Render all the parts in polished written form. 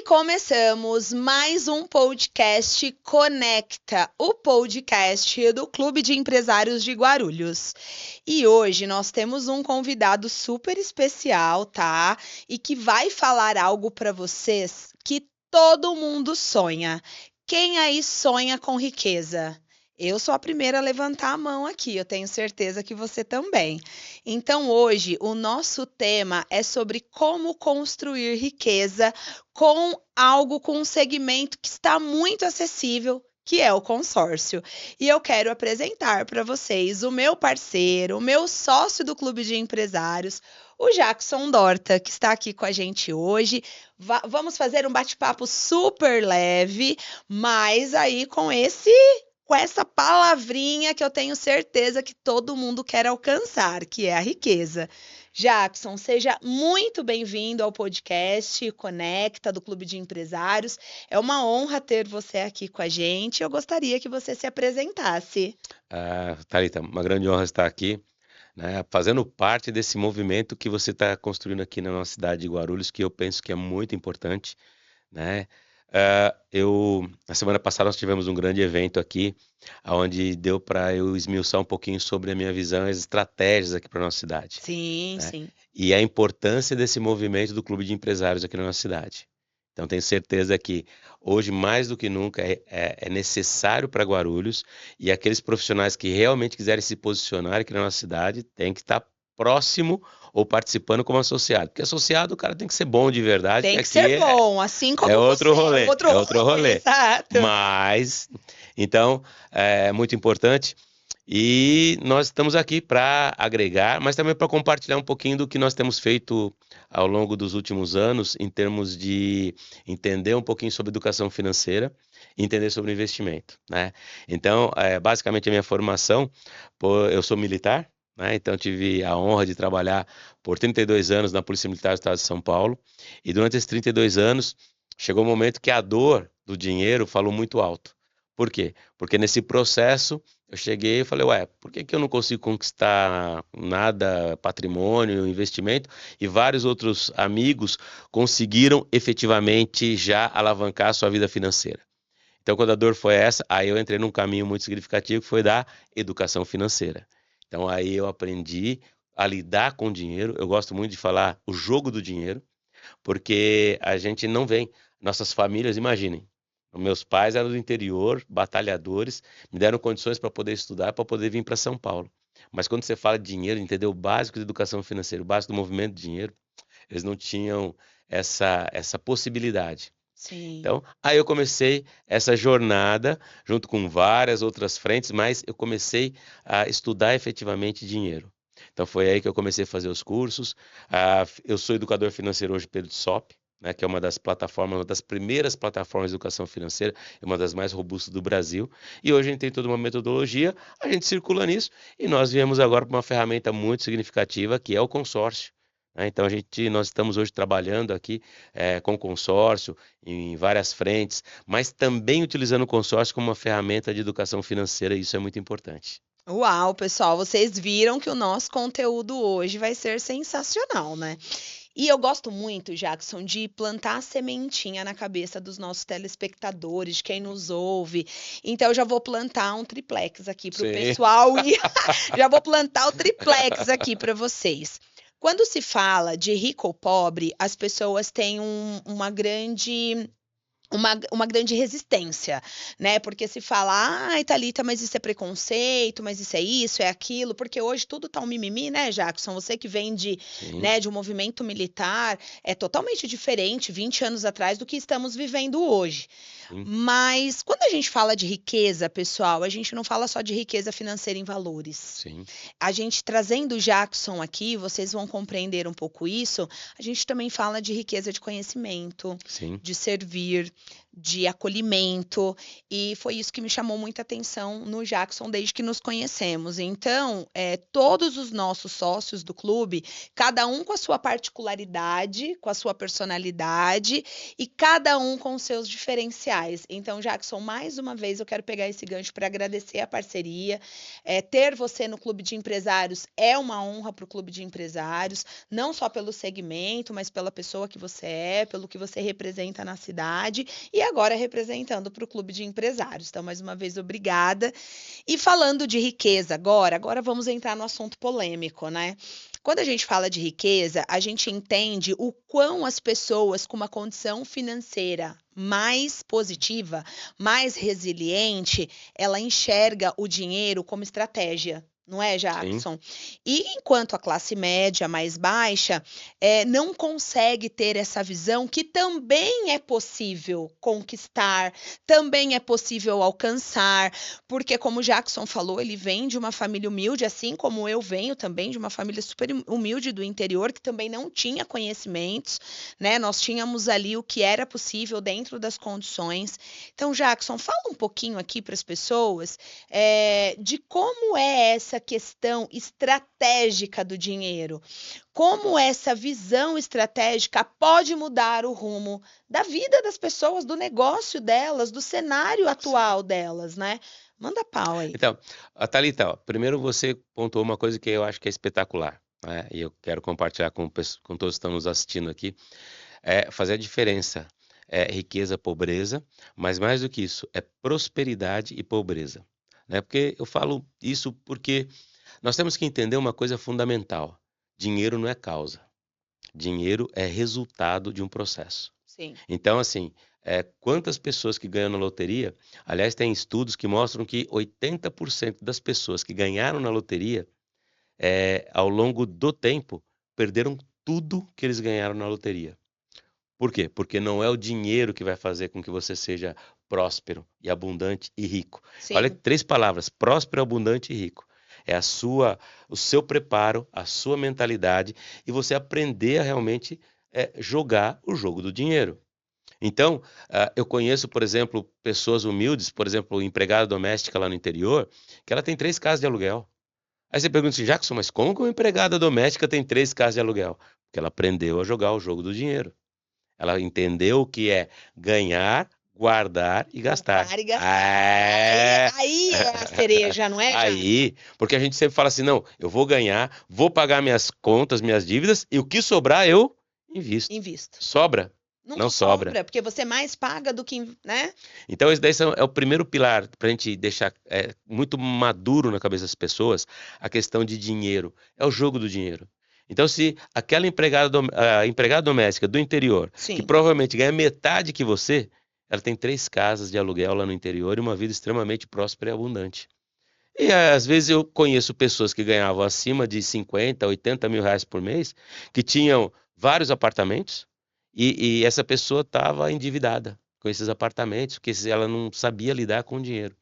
Começamos mais um podcast Conecta, o podcast do Clube de Empresários de Guarulhos. E hoje nós temos um convidado super especial, tá? E que vai falar algo para vocês que todo mundo sonha. Quem aí sonha com riqueza? Eu sou a primeira a levantar a mão aqui, eu tenho certeza que você também. Então, hoje, o nosso tema é sobre como construir riqueza com um segmento que está muito acessível, que é o consórcio. E eu quero apresentar para vocês o meu parceiro, o meu sócio do Clube de Empresários, o Jackson Dorta, que está aqui com a gente hoje. Vamos fazer um bate-papo super leve, mas aí com essa palavrinha que eu tenho certeza que todo mundo quer alcançar, que é a riqueza. Jackson, seja muito bem-vindo ao podcast Conecta do Clube de Empresários. É uma honra ter você aqui com a gente. Eu gostaria que você se apresentasse. Thalita, uma grande honra estar aqui, né, fazendo parte desse movimento que você está construindo aqui na nossa cidade de Guarulhos, que eu penso que é muito importante, né? Na semana passada nós tivemos um grande evento aqui, onde deu para eu esmiuçar um pouquinho sobre a minha visão e as estratégias aqui para a nossa cidade, Sim, né? sim. E a importância desse movimento do Clube de Empresários aqui na nossa cidade. Então, tenho certeza que hoje, mais do que nunca, é necessário para Guarulhos, e aqueles profissionais que realmente quiserem se posicionar aqui na nossa cidade têm que estar próximo ou participando como associado. Porque associado, o cara tem que ser bom de verdade, Tem que que ser aqui bom, assim como é outro você. rolê, Outro rolê, exato. Mas, então, é muito importante. E nós estamos aqui para agregar, mas também para compartilhar um pouquinho do que nós temos feito ao longo dos últimos anos, em termos de entender um pouquinho sobre educação financeira e entender sobre investimento, né? Então, basicamente a minha formação, eu sou militar, né? Então tive a honra de trabalhar por 32 anos na Polícia Militar do Estado de São Paulo, e durante esses 32 anos chegou um momento que a dor do dinheiro falou muito alto. Por quê? Porque nesse processo eu cheguei e falei, por que eu não consigo conquistar nada, patrimônio, investimento? E vários outros amigos conseguiram efetivamente já alavancar a sua vida financeira. Então, quando a dor foi essa, aí eu entrei num caminho muito significativo, que foi da educação financeira. Então, aí eu aprendi a lidar com o dinheiro. Eu gosto muito de falar o jogo do dinheiro, porque a gente não vem. Nossas famílias, imaginem, meus pais eram do interior, batalhadores, me deram condições para poder estudar, para poder vir para São Paulo. Mas quando você fala de dinheiro, entender o básico de educação financeira, o básico do movimento de dinheiro, eles não tinham essa possibilidade. Sim. Então, aí eu comecei essa jornada, junto com várias outras frentes, mas eu comecei a estudar efetivamente dinheiro. Então, foi aí que eu comecei a fazer os cursos. Eu sou educador financeiro hoje pelo SOP, né, que é uma das plataformas, uma das primeiras plataformas de educação financeira, uma das mais robustas do Brasil. E hoje a gente tem toda uma metodologia, a gente circula nisso, e nós viemos agora para uma ferramenta muito significativa, que é o consórcio. Então, nós estamos hoje trabalhando aqui com consórcio em várias frentes, mas também utilizando o consórcio como uma ferramenta de educação financeira, e isso é muito importante. Uau, pessoal, vocês viram que o nosso conteúdo hoje vai ser sensacional, né? E eu gosto muito, Jackson, de plantar a sementinha na cabeça dos nossos telespectadores, de quem nos ouve. Então, eu já vou plantar um triplex aqui para o Sim. pessoal e já vou plantar o triplex aqui para vocês. Quando se fala de rico ou pobre, as pessoas têm uma grande resistência, né? Porque se fala, ai, Thalita, mas isso é preconceito, mas isso, é aquilo, porque hoje tudo tá um mimimi, né, Jackson? Você que vem né, de um movimento militar, é totalmente diferente 20 anos atrás do que estamos vivendo hoje. Sim. Mas quando a gente fala de riqueza, pessoal, a gente não fala só de riqueza financeira em valores. Sim. A gente trazendo o Jackson aqui, vocês vão compreender um pouco isso, a gente também fala de riqueza de conhecimento, Sim. de servir, de acolhimento, e foi isso que me chamou muita atenção no Jackson desde que nos conhecemos. Então, todos os nossos sócios do clube, cada um com a sua particularidade, com a sua personalidade e cada um com seus diferenciais. Então, Jackson, mais uma vez eu quero pegar esse gancho para agradecer a parceria. Ter você no Clube de Empresários é uma honra para o Clube de Empresários, não só pelo segmento, mas pela pessoa que você é, pelo que você representa na cidade e agora representando para o Clube de Empresários. Então, mais uma vez, obrigada. E falando de riqueza agora vamos entrar no assunto polêmico, né? Quando a gente fala de riqueza, a gente entende o quão as pessoas com uma condição financeira mais positiva, mais resiliente, ela enxerga o dinheiro como estratégia. Não é, Sim. Jackson? E enquanto a classe média mais baixa não consegue ter essa visão que também é possível conquistar, também é possível alcançar, porque como o Jackson falou, ele vem de uma família humilde, assim como eu venho também de uma família super humilde do interior, que também não tinha conhecimentos, né? Nós tínhamos ali o que era possível dentro das condições. Então, Jackson, fala um pouquinho aqui para as pessoas de como é essa questão estratégica do dinheiro. Como essa visão estratégica pode mudar o rumo da vida das pessoas, do negócio delas, do cenário atual delas, né? Manda pau aí. Então, Thalita, ó, primeiro você pontuou uma coisa que eu acho que é espetacular, né? E eu quero compartilhar com todos que estão nos assistindo aqui, fazer a diferença. Riqueza, pobreza, mas mais do que isso, é prosperidade e pobreza, né? Porque eu falo isso porque nós temos que entender uma coisa fundamental: dinheiro não é causa, dinheiro é resultado de um processo. Sim. Então, assim, quantas pessoas que ganham na loteria, aliás, tem estudos que mostram que 80% das pessoas que ganharam na loteria, ao longo do tempo, perderam tudo que eles ganharam na loteria. Por quê? Porque não é o dinheiro que vai fazer com que você seja próspero e abundante e rico. Sim. Olha, 3 palavras: próspero, abundante e rico. É o seu preparo, a sua mentalidade e você aprender a realmente jogar o jogo do dinheiro. Então, eu conheço, por exemplo, pessoas humildes, por exemplo, empregada doméstica lá no interior, que ela tem 3 casas de aluguel. Aí você pergunta assim: Jackson, mas como que uma empregada doméstica tem 3 casas de aluguel? Porque ela aprendeu a jogar o jogo do dinheiro. Ela entendeu o que é ganhar, guardar e gastar. Guardar e gastar. Aí é a cereja, não é, Jackson? Aí, porque a gente sempre fala assim: não, eu vou ganhar, vou pagar minhas contas, minhas dívidas, e o que sobrar eu invisto. Invisto. Sobra? Não sobra. Porque você mais paga do que, né? Então, esse daí é o primeiro pilar para a gente deixar muito maduro na cabeça das pessoas a questão de dinheiro. É o jogo do dinheiro. Então, se aquela empregada doméstica do interior, Sim. que provavelmente ganha metade que você, ela tem 3 casas de aluguel lá no interior e uma vida extremamente próspera e abundante. E às vezes eu conheço pessoas que ganhavam acima de 50, 80 mil reais por mês, que tinham vários apartamentos, e essa pessoa estava endividada com esses apartamentos, porque ela não sabia lidar com o dinheiro.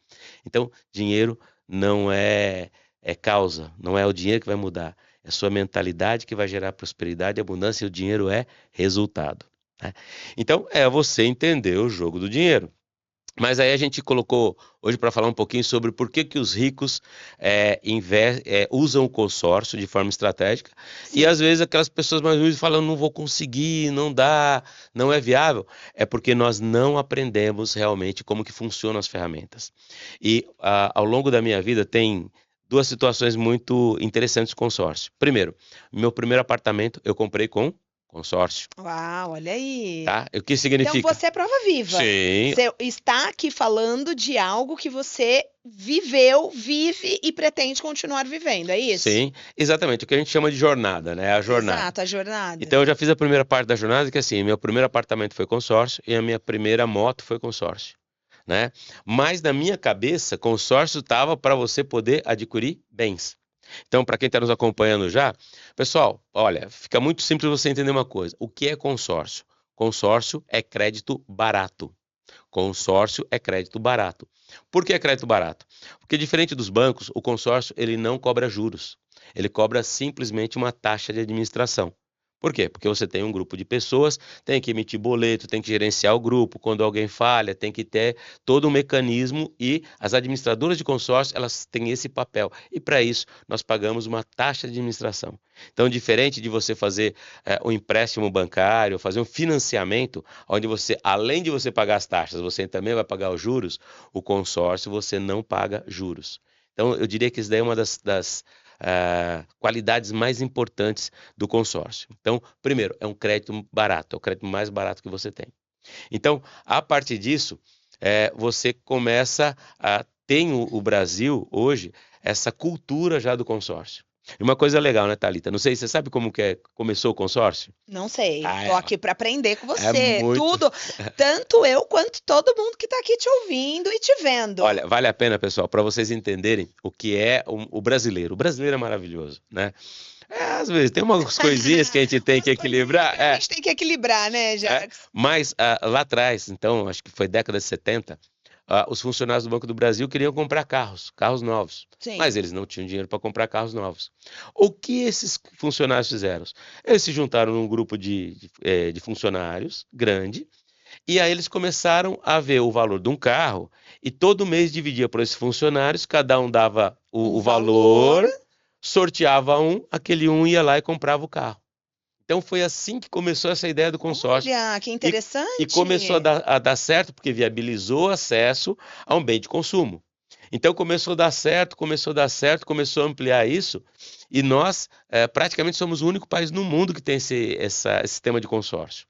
Então, dinheiro não é causa, não é o dinheiro que vai mudar, é a sua mentalidade que vai gerar prosperidade e abundância, e o dinheiro é resultado, né? Então, é você entender o jogo do dinheiro. Mas aí a gente colocou hoje para falar um pouquinho sobre por que os ricos usam o consórcio de forma estratégica. Sim. E às vezes aquelas pessoas mais humildes falam: não vou conseguir, não dá, não é viável. É porque nós não aprendemos realmente como que funcionam as ferramentas. E ao longo da minha vida tem 2 situações muito interessantes com consórcio. Primeiro, meu primeiro apartamento eu comprei com consórcio. Uau, olha aí. Tá? O que significa? Então você é prova viva. Sim. Você está aqui falando de algo que você viveu, vive e pretende continuar vivendo, é isso? Sim, exatamente. O que a gente chama de jornada, né? A jornada. Exato, a jornada. Então eu já fiz a primeira parte da jornada, que assim, meu primeiro apartamento foi consórcio e a minha primeira moto foi consórcio, né? Mas na minha cabeça, consórcio estava para você poder adquirir bens. Então, para quem está nos acompanhando já, pessoal, olha, fica muito simples você entender uma coisa. O que é consórcio? Consórcio é crédito barato. Consórcio é crédito barato. Por que é crédito barato? Porque diferente dos bancos, o consórcio ele não cobra juros. Ele cobra simplesmente uma taxa de administração. Por quê? Porque você tem um grupo de pessoas, tem que emitir boleto, tem que gerenciar o grupo, quando alguém falha, tem que ter todo um mecanismo e as administradoras de consórcio, elas têm esse papel. E para isso, nós pagamos uma taxa de administração. Então, diferente de você fazer um empréstimo bancário, fazer um financiamento, onde você, além de você pagar as taxas, você também vai pagar os juros, o consórcio você não paga juros. Então, eu diria que isso daí é uma das qualidades mais importantes do consórcio. Então, primeiro, é um crédito barato, é o crédito mais barato que você tem. Então, a partir disso, você começa a ter o Brasil hoje essa cultura já do consórcio. E uma coisa legal, né, Thalita? Não sei, você sabe como que começou o consórcio? Não sei. Ah, Tô aqui para aprender com é você. muito. Tudo, tanto eu quanto todo mundo que tá aqui te ouvindo e te vendo. Olha, vale a pena, pessoal, para vocês entenderem o que é o brasileiro. O brasileiro é maravilhoso, né? Às vezes tem umas coisinhas que a gente tem que equilibrar. A gente tem que equilibrar, né, Jackson? Mas lá atrás, então, acho que foi década de 70, os funcionários do Banco do Brasil queriam comprar carros novos. Sim. Mas eles não tinham dinheiro para comprar carros novos. O que esses funcionários fizeram? Eles se juntaram num grupo de funcionários grande, e aí eles começaram a ver o valor de um carro, e todo mês dividia por esses funcionários, cada um dava o valor, sorteava aquele ia lá e comprava o carro. Então foi assim que começou essa ideia do consórcio. Olha, que interessante. E começou a dar certo porque viabilizou acesso a um bem de consumo. Então começou a dar certo, começou a ampliar isso. E nós praticamente somos o único país no mundo que tem esse sistema de consórcio.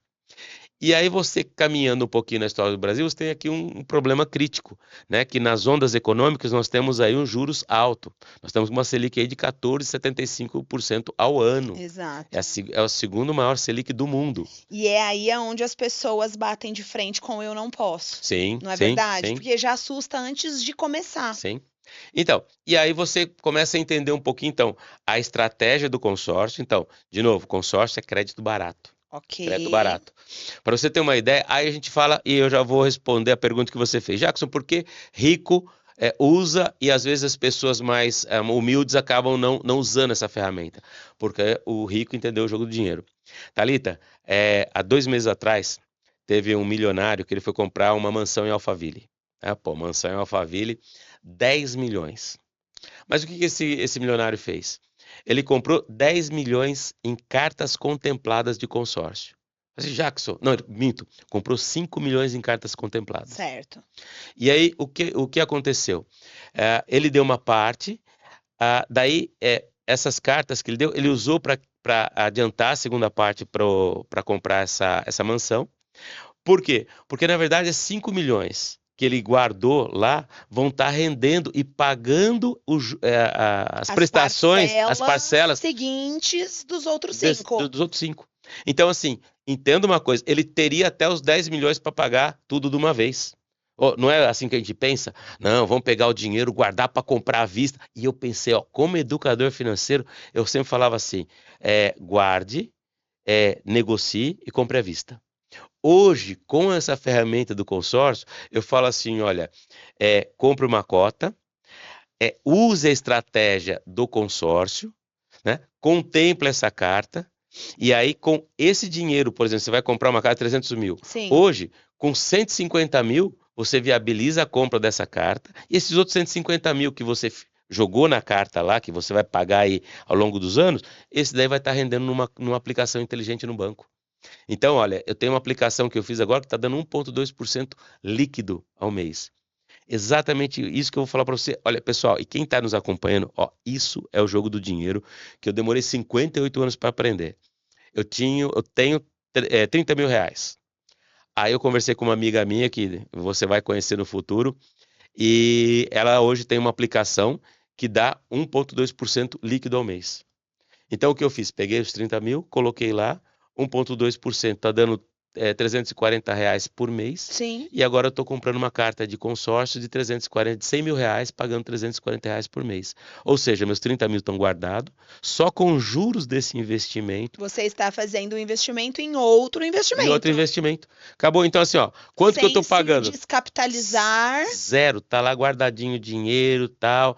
E aí você, caminhando um pouquinho na história do Brasil, você tem aqui um problema crítico, né? Que nas ondas econômicas nós temos aí um juros alto. Nós temos uma Selic aí de 14,75% ao ano. Exato. É o segundo maior Selic do mundo. E é aí onde as pessoas batem de frente com eu não posso. Sim, não é sim, verdade? sim. Porque já assusta antes de começar. Sim. Então, e aí você começa a entender um pouquinho, então, a estratégia do consórcio. Então, de novo, consórcio é crédito barato. Ok. Crédito barato. Para você ter uma ideia, aí a gente fala, e eu já vou responder a pergunta que você fez. Jackson, por que rico usa e às vezes as pessoas mais humildes acabam não usando essa ferramenta? Porque o rico entendeu o jogo do dinheiro. Thalita, há 2 meses atrás, teve um milionário que ele foi comprar uma mansão em Alphaville. Mansão em Alphaville, 10 milhões. Mas o que esse milionário fez? Ele comprou 10 milhões em cartas contempladas de consórcio. Mas Jackson, não, minto, comprou 5 milhões em cartas contempladas. Certo. E aí, o que aconteceu? Ele deu uma parte, daí essas cartas que ele deu, ele usou para adiantar a segunda parte para comprar essa mansão. Por quê? Porque, na verdade, 5 milhões que ele guardou lá vão estar rendendo e pagando as prestações, as parcelas seguintes dos outros 5. dos outros 5. Então, assim, entenda uma coisa, ele teria até os 10 milhões para pagar tudo de uma vez. Não é assim que a gente pensa? Não, vamos pegar o dinheiro, guardar para comprar à vista. E eu pensei, como educador financeiro, eu sempre falava assim, guarde, negocie e compre à vista. Hoje, com essa ferramenta do consórcio, eu falo assim, olha, compre uma cota, use a estratégia do consórcio, né? Contemple essa carta, e aí com esse dinheiro, por exemplo, você vai comprar uma carta de 300 mil. Sim. Hoje, com 150 mil, você viabiliza a compra dessa carta, e esses outros 150 mil que você jogou na carta lá, que você vai pagar aí ao longo dos anos, esse daí vai estar rendendo numa aplicação inteligente no banco. Então, olha, eu tenho uma aplicação que eu fiz agora que está dando 1,2% líquido ao mês. Exatamente isso que eu vou falar para você. Olha, pessoal, e quem está nos acompanhando, isso é o jogo do dinheiro que eu demorei 58 anos para aprender. Eu tenho 30 mil reais. Aí eu conversei com uma amiga minha que você vai conhecer no futuro e ela hoje tem uma aplicação que dá 1,2% líquido ao mês. Então, o que eu fiz? Peguei os 30 mil, coloquei lá, 1,2% está dando R$340 por mês. Sim. E agora eu estou comprando uma carta de consórcio de 100 mil reais, pagando R$340 por mês. Ou seja, meus 30 mil estão guardados, só com juros desse investimento. Você está fazendo um investimento em outro investimento. Em outro investimento. Acabou, então assim, quanto que eu estou pagando? Sem se descapitalizar. Zero, tá lá guardadinho o dinheiro e tal.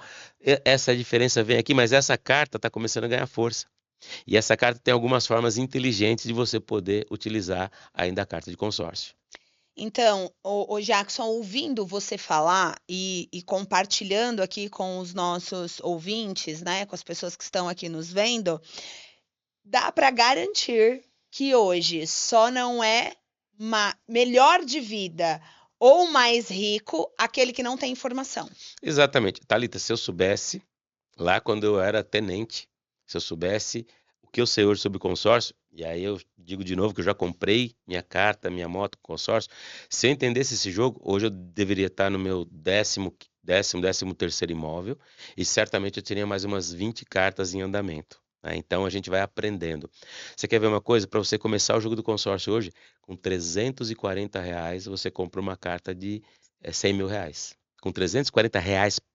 Essa diferença vem aqui, mas essa carta está começando a ganhar força. E essa carta tem algumas formas inteligentes de você poder utilizar ainda a carta de consórcio. Então, o Jackson, ouvindo você falar e compartilhando aqui com os nossos ouvintes, né, com as pessoas que estão aqui nos vendo, dá para garantir que hoje só não é melhor de vida ou mais rico aquele que não tem informação. Exatamente. Thalita, se eu soubesse, lá quando eu era tenente, se eu soubesse o que eu sei hoje sobre consórcio, e aí eu digo de novo que eu já comprei minha carta, minha moto com consórcio, se eu entendesse esse jogo, hoje eu deveria estar no meu décimo terceiro imóvel, e certamente eu teria mais umas 20 cartas em andamento, né? Então a gente vai aprendendo. Você quer ver uma coisa? Para você começar o jogo do consórcio hoje, com R$ 340, você compra uma carta de R$ 100.000. Com R$ 340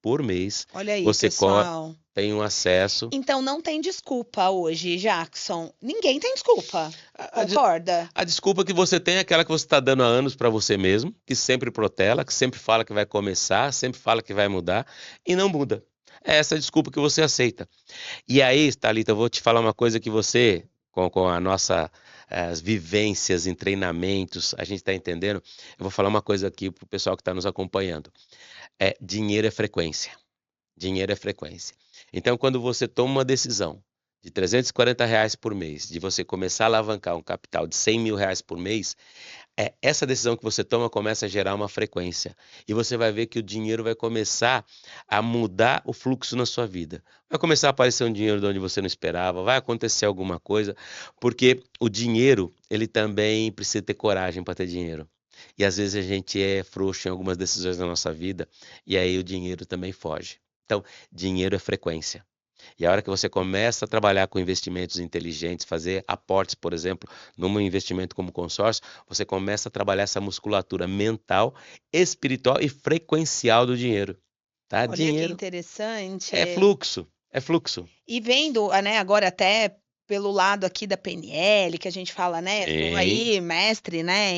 por mês, Olha aí, você pessoal. tem um acesso. Então não tem desculpa hoje, Jackson. Ninguém tem desculpa. A, a de- Concorda? a desculpa que você tem é aquela que você está dando há anos para você mesmo, que sempre protela, que sempre fala que vai começar, sempre fala que vai mudar e não muda. É essa a desculpa que você aceita. E aí, Thalita, eu vou te falar uma coisa que você, com a nossa as vivências em treinamentos, a gente está entendendo. Eu vou falar uma coisa aqui para o pessoal que está nos acompanhando. Dinheiro é frequência. Dinheiro é frequência. Então, quando você toma uma decisão de R$ 340 por mês, de você começar a alavancar um capital de R$ 100.000 por mês, essa decisão que você toma começa a gerar uma frequência. E você vai ver que o dinheiro vai começar a mudar o fluxo na sua vida. Vai começar a aparecer um dinheiro de onde você não esperava, vai acontecer alguma coisa, porque o dinheiro, ele também precisa ter coragem para ter dinheiro. E às vezes a gente é frouxo em algumas decisões da nossa vida, e aí o dinheiro também foge. Então, dinheiro é frequência. E a hora que você começa a trabalhar com investimentos inteligentes, fazer aportes, por exemplo, num investimento como consórcio, você começa a trabalhar essa musculatura mental, espiritual e frequencial do dinheiro, tá? Olha que Dinheiro interessante. é fluxo, é fluxo. E vendo, né, agora até pelo lado aqui da PNL, que a gente fala, né, sou Sim, aí mestre, né,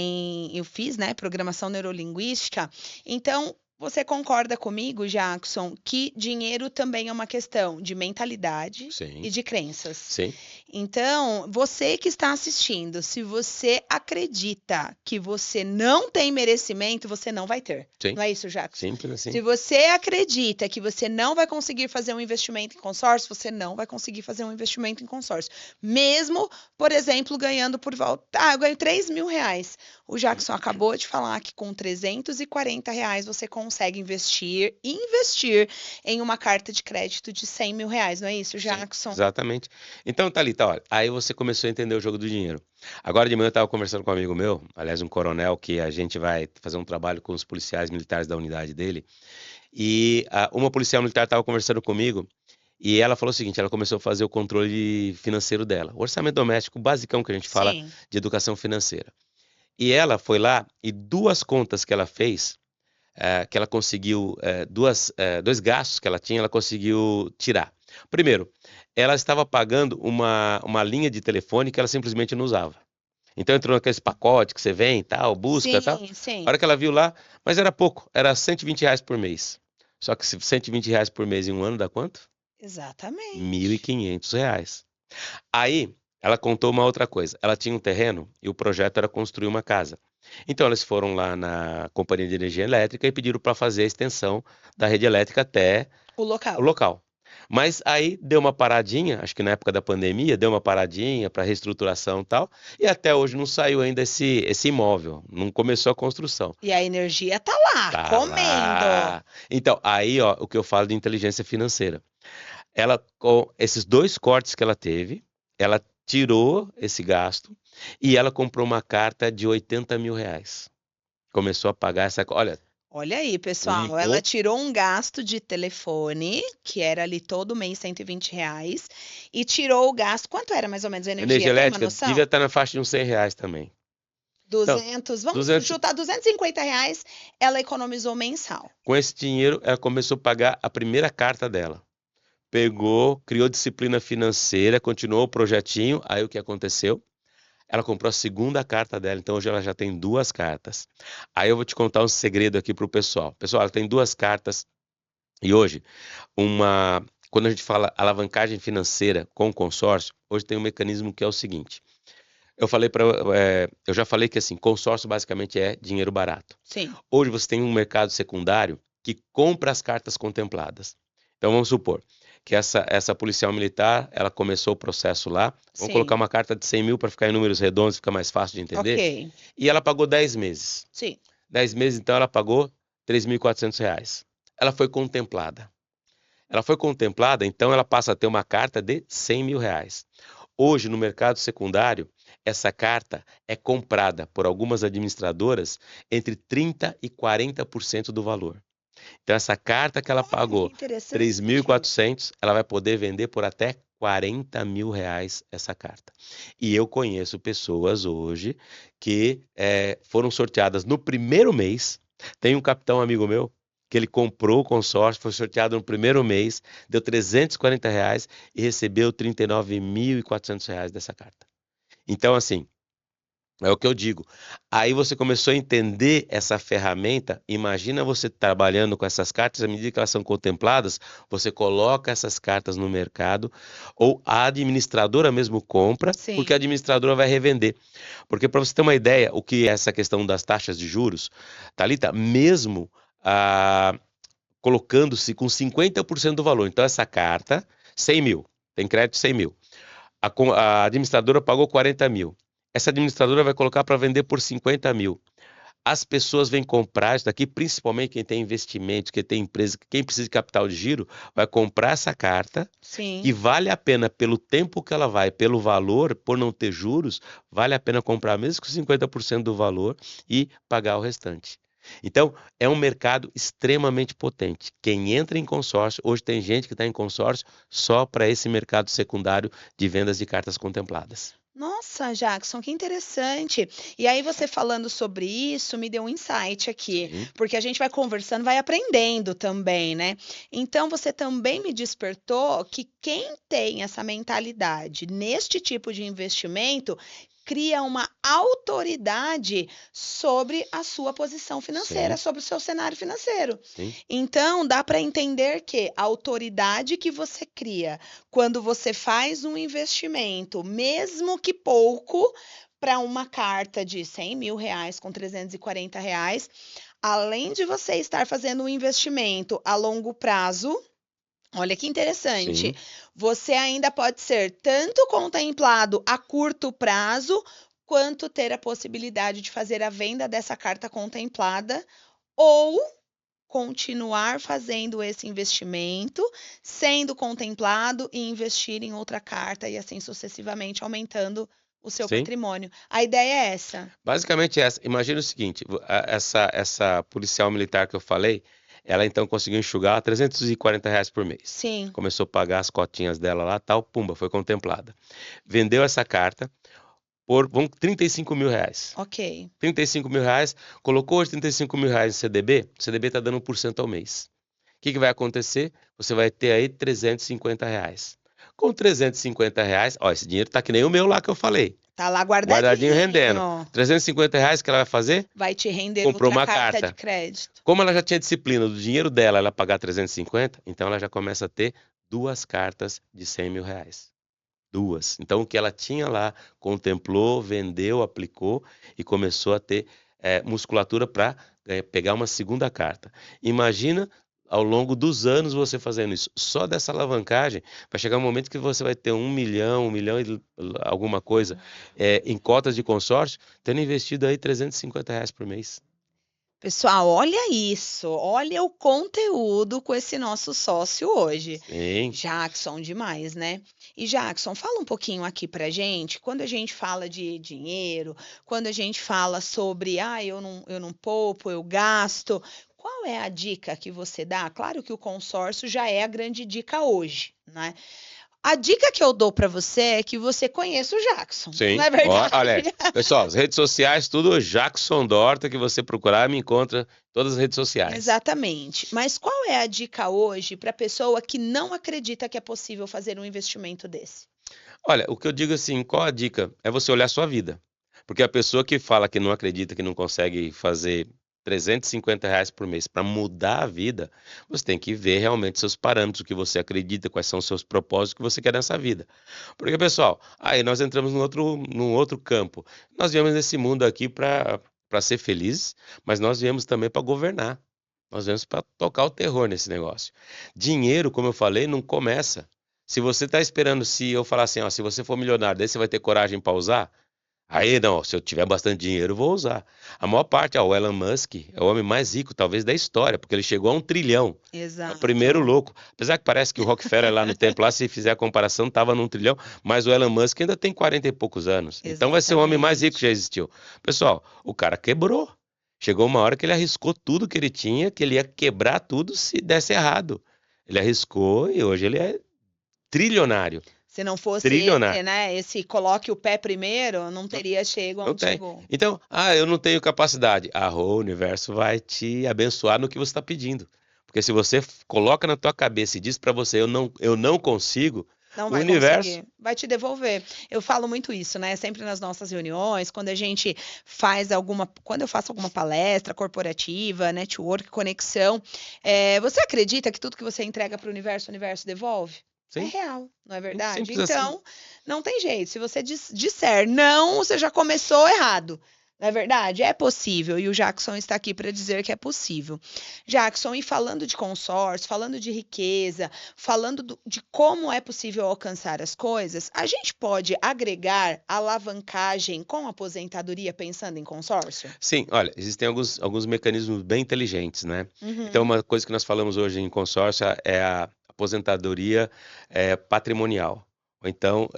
eu fiz, né, programação neurolinguística. Então, você concorda comigo, Jackson, que dinheiro também é uma questão de mentalidade sim, e de crenças. sim, Então, você que está assistindo, se você acredita que você não tem merecimento, você não vai ter. sim. Não é isso, Jackson? Simples assim. Se você acredita que você não vai conseguir fazer um investimento em consórcio, você não vai conseguir fazer um investimento em consórcio. Mesmo, por exemplo, ganhando por volta. Ah, eu ganho R$ 3.000. O Jackson acabou de falar que com R$ 340 você consegue investir em uma carta de crédito de R$ 100.000. Não é isso, Sim, Jackson? exatamente. Então, Thalita, olha, aí você começou a entender o jogo do dinheiro. Agora de manhã eu estava conversando com um amigo meu, aliás, um coronel, que a gente vai fazer um trabalho com os policiais militares da unidade dele. E uma policial militar estava conversando comigo e ela falou o seguinte: ela começou a fazer o controle financeiro dela, o orçamento doméstico basicão que a gente fala Sim. de educação financeira. E ela foi lá e duas contas que ela fez, que ela conseguiu, dois gastos que ela tinha, ela conseguiu tirar. Primeiro, ela estava pagando uma linha de telefone que ela simplesmente não usava. Então entrou naqueles pacotes que você vem, tal, busca, tal. Sim, A sim. hora que ela viu lá, mas era pouco, era R$ 120 por mês. Só que R$ 120 por mês em um ano dá quanto? Exatamente. R$ 1.500. Aí ela contou uma outra coisa. Ela tinha um terreno e o projeto era construir uma casa. Então eles foram lá na companhia de energia elétrica e pediram para fazer a extensão da rede elétrica até O o local. local. Mas aí deu uma paradinha, acho que na época da pandemia, deu uma paradinha para reestruturação e tal, e até hoje não saiu ainda esse imóvel, não começou a construção. E a energia tá lá, Tá comendo. lá. Então, aí, ó, o que eu falo de inteligência financeira. Ela, com esses dois cortes que ela teve, ela tirou esse gasto e ela comprou uma carta de R$ 80.000. Começou a pagar essa. Olha, Olha aí, pessoal, ela ligou. tirou um gasto de telefone, que era ali todo mês R$ 120, e tirou o gasto. Quanto era mais ou menos a Energia energia? Tem uma elétrica devia noção? estar na faixa de uns R$ 100 também. Então, 200, vamos 200, chutar R$ 250, ela economizou mensal. com esse dinheiro, ela começou a pagar a primeira carta dela. Pegou, criou disciplina financeira, continuou o projetinho. Aí o que aconteceu? Ela comprou a segunda carta dela, então hoje ela já tem duas cartas. Aí eu vou te contar um segredo aqui pro pessoal. Pessoal, ela tem duas cartas e hoje quando a gente fala alavancagem financeira com consórcio, hoje tem um mecanismo que é o seguinte. Eu já falei que assim, consórcio basicamente é dinheiro barato. Sim. Hoje você tem um mercado secundário que compra as cartas contempladas. Então vamos supor que essa policial militar, ela começou o processo lá, vamos colocar Sim. uma carta de 100 mil para ficar em números redondos, fica mais fácil de entender, Ok. e ela pagou 10 meses. Sim. 10 meses, então ela pagou R$ 3.400. Ela foi contemplada. Ela foi contemplada, então ela passa a ter uma carta de R$ 100.000. Hoje, no mercado secundário, essa carta é comprada por algumas administradoras entre 30% e 40% do valor. Então, essa carta que ela Olha, que pagou interessante. 3.400, ela vai poder vender por até R$ 40.000 essa carta. E eu conheço pessoas hoje que foram sorteadas no primeiro mês. Tem um capitão amigo meu que ele comprou o consórcio, foi sorteado no primeiro mês, deu R$ 340 e recebeu R$ 39.400 dessa carta. Então, assim, é o que eu digo. Aí você começou a entender essa ferramenta. Imagina você trabalhando com essas cartas, à medida que elas são contempladas, você coloca essas cartas no mercado, ou a administradora mesmo compra, porque a Sim. administradora vai revender. Porque para você ter uma ideia, o que é essa questão das taxas de juros, Thalita, mesmo colocando-se com 50% do valor. Então, essa carta, 100 mil, tem crédito 100 mil. A administradora pagou 40 mil. Essa administradora vai colocar para vender por 50 mil. As pessoas vêm comprar isso daqui, principalmente quem tem investimento, quem tem empresa, quem precisa de capital de giro, vai comprar essa carta, que Sim. vale a pena pelo tempo que ela vai, pelo valor, por não ter juros, vale a pena comprar mesmo com 50% do valor e pagar o restante. Então, é um mercado extremamente potente. Quem entra em consórcio, hoje tem gente que está em consórcio só para esse mercado secundário de vendas de cartas contempladas. Nossa, Jackson, que interessante. E aí você falando sobre isso me deu um insight aqui, Sim, porque a gente vai conversando, vai aprendendo também, né? Então você também me despertou que quem tem essa mentalidade neste tipo de investimento cria uma autoridade sobre a sua posição financeira, sim, sobre o seu cenário financeiro. sim, Então, dá para entender que a autoridade que você cria quando você faz um investimento, mesmo que pouco, para uma carta de R$ 100.000 com R$ 340, além de você estar fazendo um investimento a longo prazo, olha que interessante, sim. você ainda pode ser tanto contemplado a curto prazo, quanto ter a possibilidade de fazer a venda dessa carta contemplada ou continuar fazendo esse investimento, sendo contemplado e investir em outra carta e assim sucessivamente aumentando o seu Sim. patrimônio. A ideia é essa. Basicamente essa. Imagina o seguinte, essa policial militar que eu falei, ela então conseguiu enxugar R$ 340 por mês. Sim, Começou a pagar as cotinhas dela lá, tal, pumba, foi contemplada. Vendeu essa carta por, vamos, R$ 35.000. ok. R$ 35.000, colocou os R$ 35.000 em CDB, o CDB está dando 1% ao mês. O que vai acontecer? Você vai ter aí R$ 350. Com R$ 350, ó, esse dinheiro tá que nem o meu lá que eu falei. Tá lá Guardadinho rendendo. guardadinho. R$ 350 que ela vai fazer? Vai te render Comprou outra uma carta de carta. crédito. Como ela já tinha disciplina do dinheiro dela, ela pagar 350, então ela já começa a ter duas cartas de R$ 100.000. Duas. Então o que ela tinha lá, contemplou, vendeu, aplicou e começou a ter musculatura para pegar uma segunda carta. Imagina ao longo dos anos você fazendo isso. Só dessa alavancagem, vai chegar um momento que você vai ter 1 milhão e alguma coisa em cotas de consórcio, tendo investido aí R$ 350 por mês. Pessoal, olha isso, olha o conteúdo com esse nosso sócio hoje. Sim, Jackson, demais, né? E Jackson, fala um pouquinho aqui pra gente, quando a gente fala de dinheiro, quando a gente fala sobre, eu não poupo, eu gasto, qual é a dica que você dá? Claro que o consórcio já é a grande dica hoje, né? A dica que eu dou pra você é que você conheça o Jackson, não sim. é Olha, verdade? pessoal, as redes sociais, tudo Jackson Dorta, que você procurar, me encontra em todas as redes sociais. Exatamente. Mas qual é a dica hoje para a pessoa que não acredita que é possível fazer um investimento desse? Olha, o que eu digo assim, qual a dica? É você olhar a sua vida. Porque a pessoa que fala que não acredita, que não consegue fazer R$ 350 por mês para mudar a vida, você tem que ver realmente seus parâmetros, o que você acredita, quais são os seus propósitos que você quer nessa vida. Porque, pessoal, aí nós entramos num outro campo. Nós viemos nesse mundo aqui para ser felizes, mas nós viemos também para governar. Nós viemos para tocar o terror nesse negócio. Dinheiro, como eu falei, não começa. Se você está esperando, se eu falar assim, ó, se você for milionário, daí você vai ter coragem para usar? Aí não, se eu tiver bastante dinheiro, eu vou usar. A maior parte, ó, o Elon Musk é o homem mais rico, talvez, da história, porque ele chegou a 1 trilhão. É o primeiro Exato. louco. Apesar que parece que o Rockefeller lá no tempo, lá, se fizer a comparação, estava num trilhão, mas o Elon Musk ainda tem 40 e poucos anos. Então vai ser o homem mais rico que Exatamente. já existiu. Pessoal, o cara quebrou. Chegou uma hora que ele arriscou tudo que ele tinha, que ele ia quebrar tudo se desse errado. Ele arriscou e hoje ele é trilionário. Se não fosse, Trilionário. né, esse coloque o pé primeiro, não teria chego Não aonde tem. chegou. Então, eu não tenho capacidade. O universo vai te abençoar no que você está pedindo. Porque se você coloca na tua cabeça e diz para você, eu não consigo, Não o vai universo, conseguir, vai te devolver. Eu falo muito isso, né? Sempre nas nossas reuniões, quando a gente faz quando eu faço alguma palestra corporativa, network, conexão, você acredita que tudo que você entrega para o universo devolve? É sim, real, não é muito verdade? simples assim. Então, não tem jeito. Se você disser não, você já começou errado. Não é verdade? É possível, e o Jackson está aqui para dizer que é possível. Jackson, e falando de consórcio, falando de riqueza, falando de como é possível alcançar as coisas, a gente pode agregar alavancagem com aposentadoria pensando em consórcio? Sim, olha, existem alguns mecanismos bem inteligentes, né? Então, Uhum, uma coisa que nós falamos hoje em consórcio é a aposentadoria patrimonial, ou então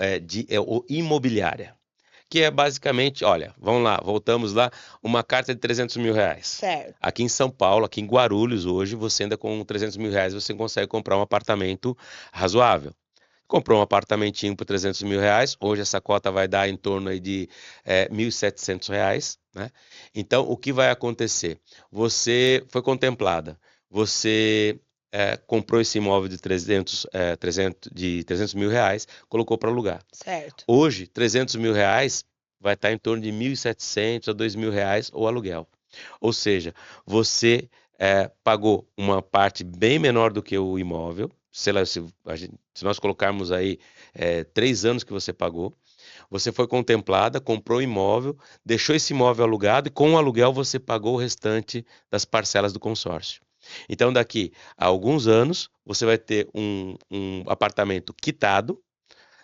ou imobiliária. Que é basicamente, olha, vamos lá, voltamos lá, uma carta de R$ 300 mil. certo. Aqui em São Paulo, aqui em Guarulhos, hoje, você ainda com R$ 300 mil, você consegue comprar um apartamento razoável. Comprou um apartamentinho por R$ 300 mil, hoje essa cota vai dar em torno aí de R$ 1.700, né? Então, o que vai acontecer? Você foi contemplada, você comprou esse imóvel de 300 mil reais, colocou para alugar. Certo. Hoje, R$ 300 mil vai estar em torno de R$ 1.700 a R$ 2.000 o aluguel. Ou seja, você pagou uma parte bem menor do que o imóvel. Sei lá, se nós colocarmos aí 3 anos que você pagou, você foi contemplada, comprou o imóvel, deixou esse imóvel alugado e com o aluguel você pagou o restante das parcelas do consórcio. Então, daqui a alguns anos, você vai ter um apartamento quitado,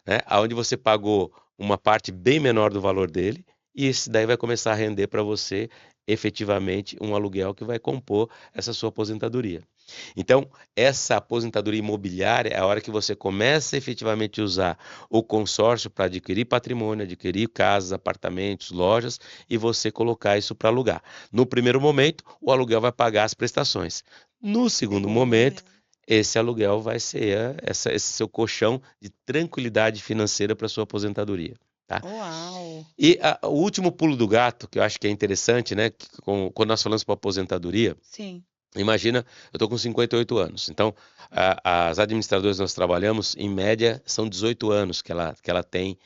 né, onde você pagou uma parte bem menor do valor dele, e esse daí vai começar a render para você efetivamente um aluguel que vai compor essa sua aposentadoria. Então, essa aposentadoria imobiliária é a hora que você começa efetivamente a usar o consórcio para adquirir patrimônio, adquirir casas, apartamentos, lojas e você colocar isso para alugar. No primeiro momento, o aluguel vai pagar as prestações. No segundo Segundo momento, momento. esse aluguel vai ser esse seu colchão de tranquilidade financeira para sua aposentadoria. Tá? Uau! E o último pulo do gato, que eu acho que é interessante, né? Quando nós falamos para aposentadoria, Sim. imagina, eu estou com 58 anos. Então, as administradoras que nós trabalhamos, em média, são 18 anos que ela tem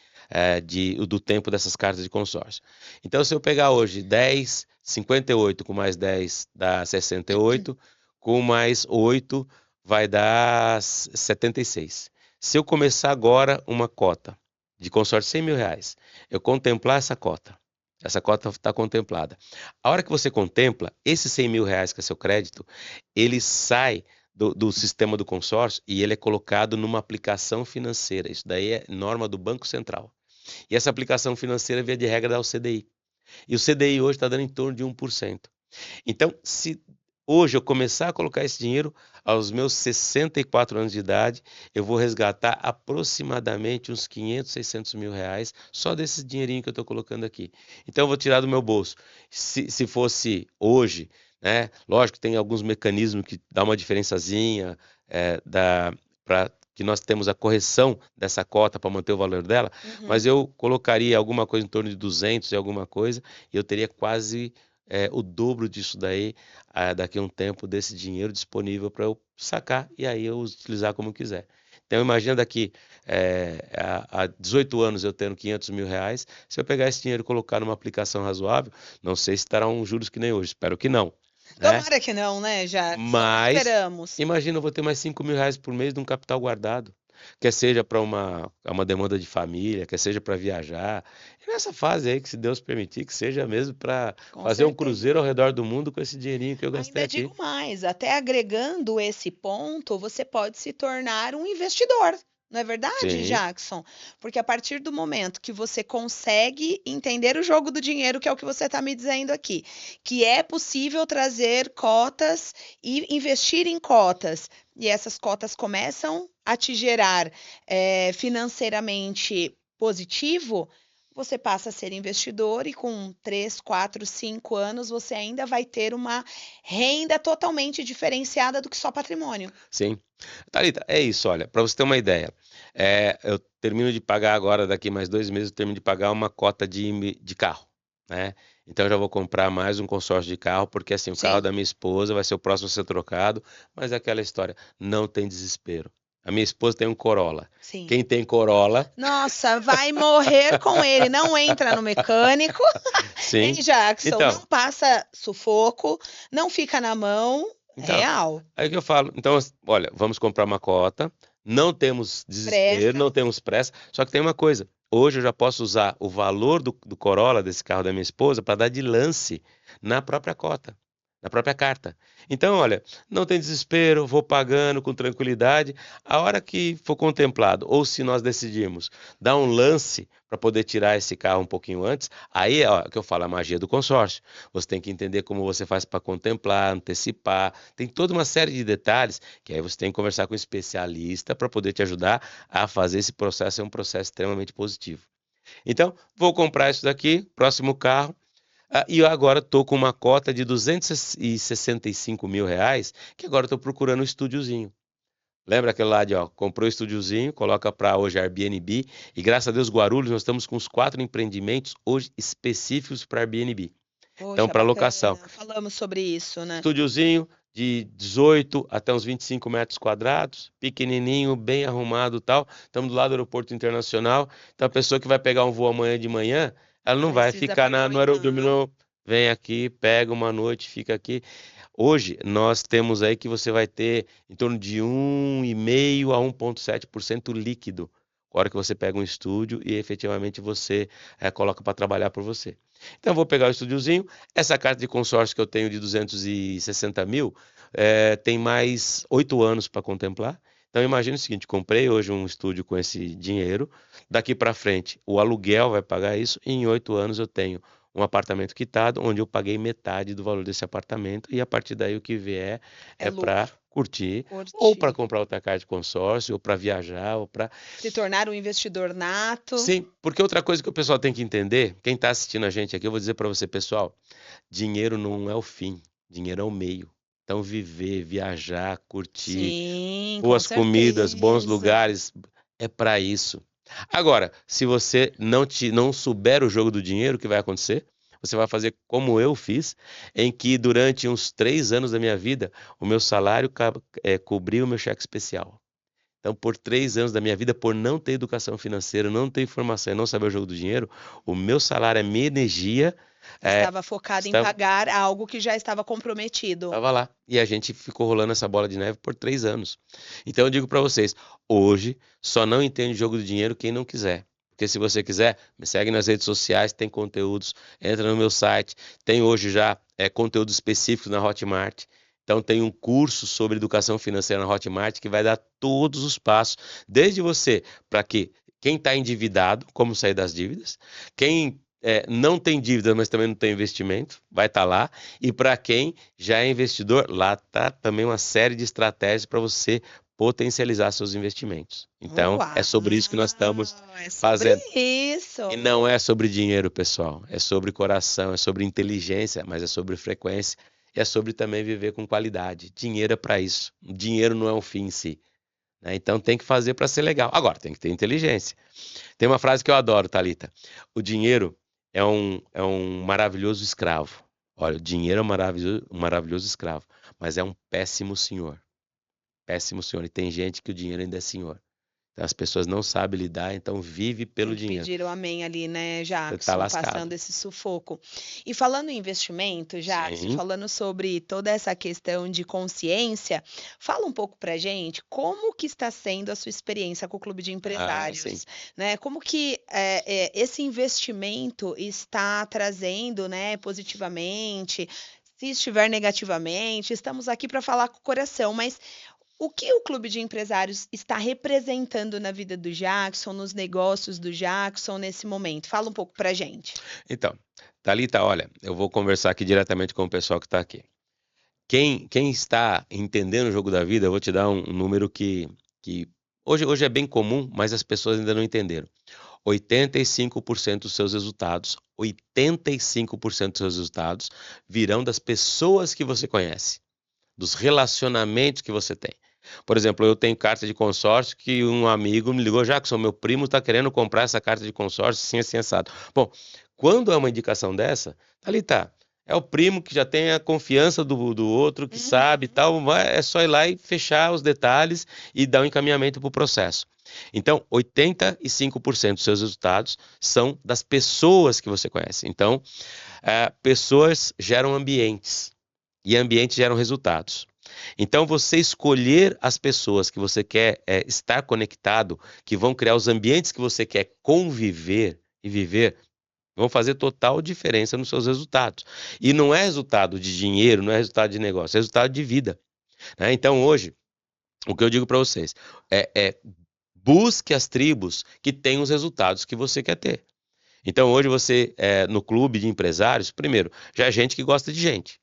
do tempo dessas cartas de consórcio. Então, se eu pegar hoje 10, 58 com mais 10 dá 68, com mais 8 vai dar 76. Se eu começar agora uma cota de consórcio de R$ 100 mil, eu contemplar essa cota está contemplada. A hora que você contempla, esses R$ 100 mil que é seu crédito, ele sai do sistema do consórcio e ele é colocado numa aplicação financeira. Isso daí é norma do Banco Central. E essa aplicação financeira, via de regra, dá o CDI. E o CDI hoje está dando em torno de 1%. Então, se hoje eu começar a colocar esse dinheiro, aos meus 64 anos de idade, eu vou resgatar aproximadamente uns 500, R$ 600 mil só desse dinheirinho que eu estou colocando aqui. Então, eu vou tirar do meu bolso. Se fosse hoje, né? Lógico que tem alguns mecanismos que dá uma diferençazinha, para que nós temos a correção dessa cota para manter o valor dela, mas Uhum. eu colocaria alguma coisa em torno de 200 e alguma coisa, e eu teria quase o dobro disso daí, daqui a um tempo, desse dinheiro disponível para eu sacar e aí eu utilizar como quiser. Então, imagina daqui a 18 anos eu tendo R$ 500 mil, se eu pegar esse dinheiro e colocar numa aplicação razoável, não sei se terá um juros que nem hoje, espero que não. né? Tomara que não, né, Jackson? Mas, Esperamos. imagina, eu vou ter mais R$ 5.000 por mês de um capital guardado. Quer seja para uma demanda de família, quer seja para viajar. E nessa fase aí, que se Deus permitir, que seja mesmo para Com fazer um certeza. cruzeiro ao redor do mundo com esse dinheirinho que eu gastei Ainda aqui. digo mais, até agregando esse ponto, você pode se tornar um investidor. Não é verdade, Sim, Jackson? Porque a partir do momento que você consegue entender o jogo do dinheiro, que é o que você está me dizendo aqui, que é possível trazer cotas e investir em cotas, e essas cotas começam a te gerar financeiramente positivo, você passa a ser investidor e com 3, 4, 5 anos você ainda vai ter uma renda totalmente diferenciada do que só patrimônio. sim. Thalita, é isso, olha, para você ter uma ideia. Eu termino de pagar agora, daqui mais 2 meses, eu termino de pagar uma cota de carro, né? Então eu já vou comprar mais um consórcio de carro, porque assim, o carro Sim, da minha esposa vai ser o próximo a ser trocado, mas é aquela história, não tem desespero. A minha esposa tem um Corolla. sim. Quem tem Corolla, Nossa, vai morrer com ele. Não entra no mecânico, hein, sim. Jackson? Então, Não passa sufoco, não fica na mão. então, Real. aí que eu falo. Então, olha, vamos comprar uma cota. Não temos desespero, Pressa. não temos pressa. Só que tem uma coisa. Hoje eu já posso usar o valor do Corolla, desse carro da minha esposa, para dar de lance na própria cota, na própria carta. Então, olha, não tem desespero, vou pagando com tranquilidade. A hora que for contemplado, ou se nós decidirmos dar um lance para poder tirar esse carro um pouquinho antes, aí é o que eu falo, a magia do consórcio. Você tem que entender como você faz para contemplar, antecipar. Tem toda uma série de detalhes que aí você tem que conversar com um especialista para poder te ajudar a fazer esse processo ser um processo extremamente positivo. Então, vou comprar isso daqui, próximo carro, e eu agora estou com uma cota de R$ 265.000, que agora estou procurando um estúdiozinho. Lembra aquele lá de, ó, comprou o estúdiozinho, coloca para hoje Airbnb, e graças a Deus, Guarulhos, nós estamos com uns 4 empreendimentos hoje específicos para Airbnb. Então, Poxa, para locação. bacana. Falamos sobre isso, né? Estúdiozinho de 18 até uns 25 metros quadrados, pequenininho, bem arrumado e tal. Estamos do lado do aeroporto internacional. Então a pessoa que vai pegar um voo amanhã de manhã, ela Não não vai precisa ficar pegar o no aerodrome, não. não. Vem aqui, pega uma noite, fica aqui. Hoje nós temos aí que você vai ter em torno de 1,5 a 1,7% líquido. A hora que você pega um estúdio e efetivamente você coloca para trabalhar por você. Então, eu vou pegar o estúdiozinho. Essa carta de consórcio que eu tenho de 260 mil tem mais 8 anos para contemplar. Então, imagine o seguinte: comprei hoje um estúdio com esse dinheiro. Daqui para frente, o aluguel vai pagar isso. E em 8 anos, eu tenho um apartamento quitado, onde eu paguei metade do valor desse apartamento. E a partir daí, o que vier É é para lucro. curtir, ou para Curtir. comprar outra carta de consórcio, ou para viajar, ou para. Se tornar um investidor nato. Sim, porque outra coisa que o pessoal tem que entender, quem está assistindo a gente aqui, eu vou dizer para você, pessoal, dinheiro não é o fim, dinheiro é o meio. Então, viver, viajar, curtir, Sim, com boas comidas, bons certeza. lugares, é para isso. Agora, se você não souber o jogo do dinheiro, o que vai acontecer? Você vai fazer como eu fiz, em que durante uns 3 anos da minha vida, o meu salário cobriu o meu cheque especial. Então, por 3 anos da minha vida, por não ter educação financeira, não ter informação e não saber o jogo do dinheiro, o meu salário, a minha energia, é, Estava focado em estava, pagar algo que já estava comprometido. estava lá. E a gente ficou rolando essa bola de neve por 3 anos. Então, eu digo para vocês, hoje, só não entende o jogo do dinheiro quem não quiser. Porque se você quiser, me segue nas redes sociais, tem conteúdos, entra no meu site, tem hoje já conteúdos específicos na Hotmart. Então tem um curso sobre educação financeira na Hotmart que vai dar todos os passos, desde você para que quem está endividado, como sair das dívidas, quem não tem dívida, mas também não tem investimento, vai estar lá, e para quem já é investidor, lá está também uma série de estratégias para você potencializar seus investimentos. Então, é sobre isso que nós estamos Uau, é sobre fazendo. isso. E não é sobre dinheiro, pessoal. É sobre coração, é sobre inteligência, mas é sobre frequência. E é sobre também viver com qualidade. Dinheiro é para isso. Dinheiro não é um fim em si, né? Então tem que fazer para ser legal. Agora, tem que ter inteligência. Tem uma frase que eu adoro, Thalita. O dinheiro é um maravilhoso escravo. Olha, o dinheiro é um maravilhoso escravo, mas é um péssimo senhor. Péssimo senhor. E tem gente que o dinheiro ainda é senhor. Então, as pessoas não sabem lidar, então vive pelo dinheiro. Pediram amém ali, né, Você tá Jackson, lascado. passando esse sufoco. E falando em investimento, Jackson, Sim. falando sobre toda essa questão de consciência, fala um pouco pra gente como que está sendo a sua experiência com o Clube de Sim. Empresários, né? Como que esse investimento está trazendo, né, positivamente, se estiver negativamente, estamos aqui para falar com o coração, mas o que o Clube de Empresários está representando na vida do Jackson, nos negócios do Jackson nesse momento? Fala um pouco pra gente. Então, Thalita, olha, eu vou conversar aqui diretamente com o pessoal que está aqui. Quem está entendendo o jogo da vida, eu vou te dar um número que hoje é bem comum, mas as pessoas ainda não entenderam. 85% dos seus resultados, 85% dos seus resultados virão das pessoas que você conhece, dos relacionamentos que você tem. Por exemplo, eu tenho carta de consórcio que um amigo me ligou, Jackson, meu primo está querendo comprar essa carta de consórcio, assim, assado. Bom, quando é uma indicação dessa, ali tá. É o primo que já tem a confiança do outro, que sabe e tal, é só ir lá e fechar os detalhes e dar um encaminhamento para o processo. Então, 85% dos seus resultados são das pessoas que você conhece. Então, pessoas geram ambientes e ambientes geram resultados. Então, você escolher as pessoas que você quer estar conectado, que vão criar os ambientes que você quer conviver e viver, vão fazer total diferença nos seus resultados. E não é resultado de dinheiro, não é resultado de negócio, é resultado de vida, né? Então, hoje, o que eu digo para vocês busque as tribos que têm os resultados que você quer ter. Então, hoje você, no clube de empresários, primeiro, já é gente que gosta de gente.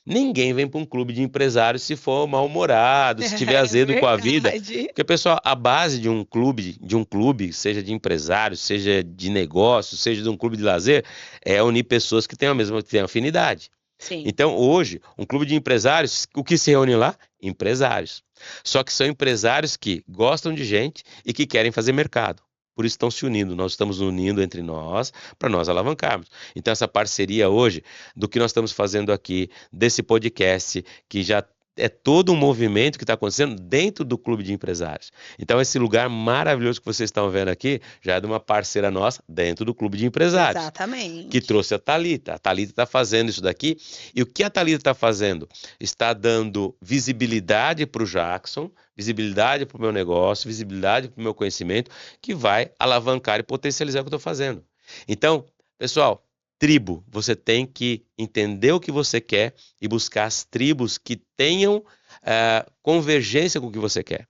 Ninguém vem para um clube de empresários se for mal-humorado, se tiver azedo com a vida. Porque, pessoal, a base de um clube, seja de empresários, seja de negócios, seja de um clube de lazer, é unir pessoas que têm que têm afinidade. Sim. Então, hoje, um clube de empresários, o que se reúne lá? Empresários. Só que são empresários que gostam de gente e que querem fazer mercado. Por isso estão se unindo, nós estamos unindo entre nós para nós alavancarmos. Então essa parceria hoje, do que nós estamos fazendo aqui, desse podcast, que já é todo um movimento que está acontecendo dentro do Clube de Empresários. Então esse lugar maravilhoso que vocês estão vendo aqui, já é de uma parceira nossa dentro do Clube de Empresários. Exatamente. Que trouxe a Thalita. A Thalita está fazendo isso daqui. E o que a Thalita está fazendo? Está dando visibilidade para o Jackson, visibilidade para o meu negócio, visibilidade para o meu conhecimento, que vai alavancar e potencializar o que eu estou fazendo. Então, pessoal, tribo, você tem que entender o que você quer e buscar as tribos que tenham convergência com o que você quer.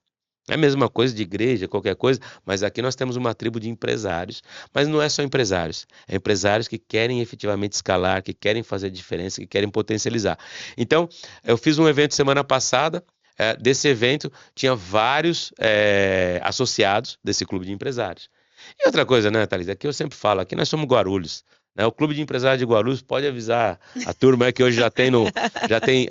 É a mesma coisa de igreja, qualquer coisa, mas aqui nós temos uma tribo de empresários. Mas não é só empresários, é empresários que querem efetivamente escalar, que querem fazer diferença, que querem potencializar. Então, eu fiz um evento semana passada, desse evento tinha vários associados desse clube de empresários. E outra coisa, né, Thalita, aqui eu sempre falo, aqui nós somos Guarulhos. Né? O Clube de Empresários de Guarulhos pode avisar a turma que hoje já tem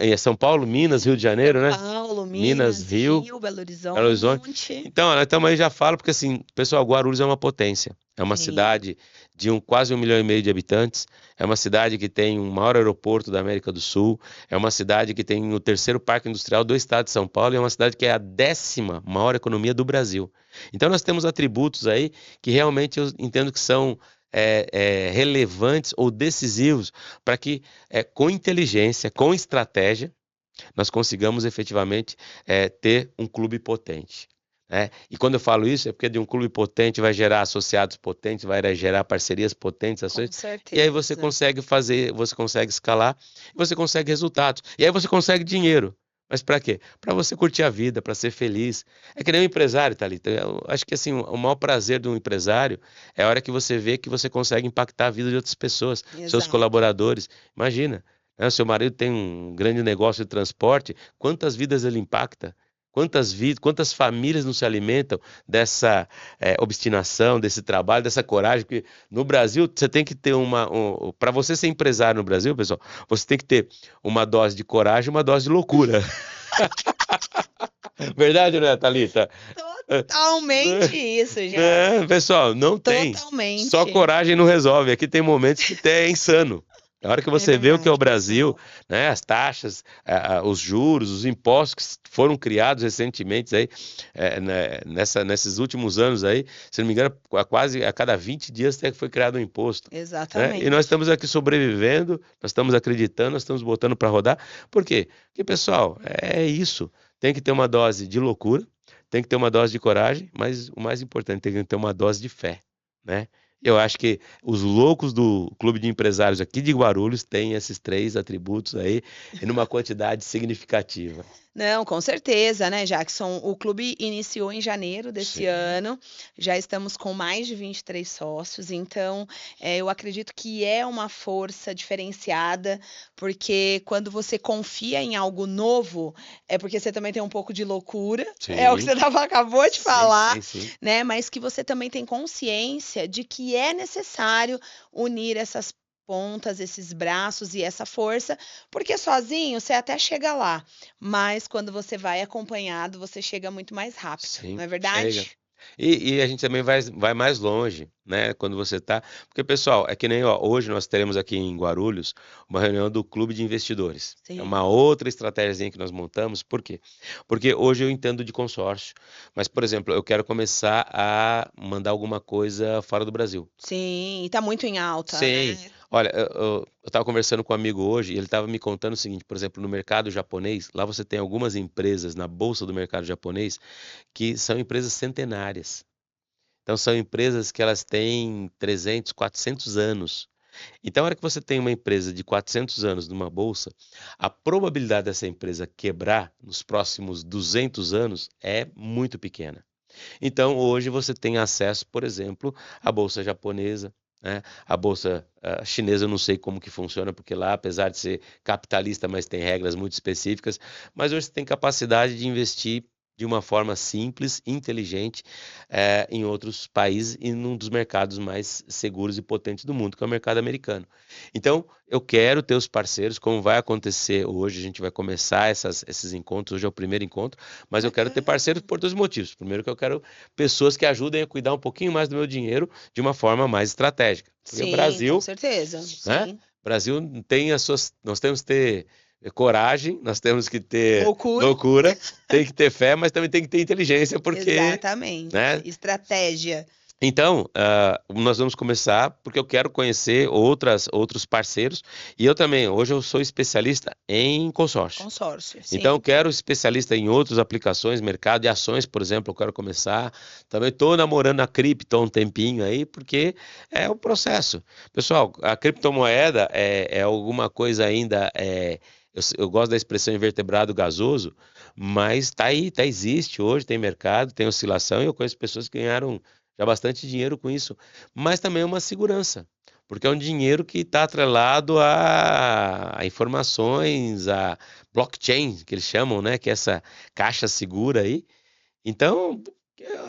em São Paulo, Minas, Rio de Janeiro, né? São Paulo, Minas, Rio, Belo Horizonte. Então, eu já falo porque assim, pessoal, Guarulhos é uma potência. É uma cidade de quase 1,5 milhão de habitantes. É uma cidade que tem o maior aeroporto da América do Sul. É uma cidade que tem o terceiro parque industrial do estado de São Paulo. E é uma cidade que é a 10ª maior economia do Brasil. Então nós temos atributos aí que realmente eu entendo que são relevantes ou decisivos para que, com inteligência, com estratégia, nós consigamos efetivamente ter um clube potente. E quando eu falo isso, é porque de um clube potente vai gerar associados potentes, vai gerar parcerias potentes, ações, e aí você consegue fazer, você consegue escalar, você consegue resultados, e aí você consegue dinheiro. Mas para quê? Para você curtir a vida, para ser feliz. É que nem um empresário, Thalita. Eu acho que assim, o maior prazer de um empresário é a hora que você vê que você consegue impactar a vida de outras pessoas, seus colaboradores. Imagina, né? O seu marido tem um grande negócio de transporte, quantas vidas ele impacta? Quantas famílias não se alimentam dessa obstinação, desse trabalho, dessa coragem? Porque no Brasil, você tem que ter para você ser empresário no Brasil, pessoal, você tem que ter uma dose de coragem e uma dose de loucura. Verdade, né, Thalita? Totalmente isso, já. Pessoal, não tem. Só coragem não resolve. Aqui tem momentos que é insano. A hora que É você vê o que é o verdade, Brasil, pessoal. né, as taxas, os juros, os impostos que foram criados recentemente aí, né, nesses últimos anos aí, se não me engano, quase a cada 20 dias foi criado um imposto, né? E nós Exatamente. estamos aqui sobrevivendo, nós estamos acreditando, nós estamos botando para rodar. Por quê? Porque, pessoal, é isso. Tem que ter uma dose de loucura, tem que ter uma dose de coragem, mas o mais importante, tem que ter uma dose de fé, né? Eu acho que os loucos do Clube de Empresários aqui de Guarulhos têm esses três atributos aí, e numa quantidade significativa. Não, com certeza, né, Jackson? O clube iniciou em janeiro desse Sim, ano, já estamos com mais de 23 sócios, então eu acredito que é uma força diferenciada, porque quando você confia em algo novo, é porque você também tem um pouco de loucura, é o que sim, você acabou de sim, falar, sim, sim. né? Mas que você também tem consciência de que é necessário unir essas pontas, esses braços e essa força, porque sozinho você até chega lá. Mas quando você vai acompanhado, você chega muito mais rápido, não Sim, é chega. verdade? E a gente também vai mais longe, né? Quando você tá. Porque, pessoal, é que nem ó, hoje nós teremos aqui em Guarulhos uma reunião do Clube de Investidores. É uma Sim, outra estratégia que nós montamos. Por quê? Porque hoje eu entendo de consórcio. Mas, por exemplo, eu quero começar a mandar alguma coisa fora do Brasil. sim, tá muito em alta, Sim. né? Olha, eu estava conversando com um amigo hoje e ele estava me contando o seguinte, por exemplo, no mercado japonês, lá você tem algumas empresas na bolsa do mercado japonês que são empresas centenárias. Então são empresas que elas têm 300, 400 anos. Então, a hora que você tem uma empresa de 400 anos numa bolsa, a probabilidade dessa empresa quebrar nos próximos 200 anos é muito pequena. Então, hoje você tem acesso, por exemplo, à bolsa japonesa, né? A bolsa chinesa, eu não sei como que funciona, porque lá, apesar de ser capitalista, mas tem regras muito específicas, mas hoje você tem capacidade de investir de uma forma simples, inteligente, em outros países e num dos mercados mais seguros e potentes do mundo, que é o mercado americano. Então, eu quero ter os parceiros, como vai acontecer hoje, a gente vai começar esses encontros, hoje é o primeiro encontro, mas eu quero ter parceiros Bacana. por dois motivos. Primeiro, que eu quero pessoas que ajudem a cuidar um pouquinho mais do meu dinheiro de uma forma mais estratégica. Porque o Sim, com Brasil, certeza. né? Sim. Brasil tem as suas, nós temos que ter coragem, nós temos que ter Loucura. loucura, tem que ter fé, mas também tem que ter inteligência, porque, Exatamente. né? Estratégia. Então, nós vamos começar porque eu quero conhecer outros parceiros e eu também, hoje eu sou especialista em consórcio. Consórcio, Então, eu sim. quero especialista em outras aplicações, mercado de ações, por exemplo, eu quero começar. Também estou namorando a cripto há um tempinho aí, porque é o processo. Pessoal, a criptomoeda é alguma coisa ainda. Eu gosto da expressão invertebrado gasoso, mas tá aí, existe hoje, tem mercado, tem oscilação, e eu conheço pessoas que ganharam já bastante dinheiro com isso. Mas também é uma segurança. Porque é um dinheiro que está atrelado a informações, a blockchain, que eles chamam, né? Que é essa caixa segura aí. Então,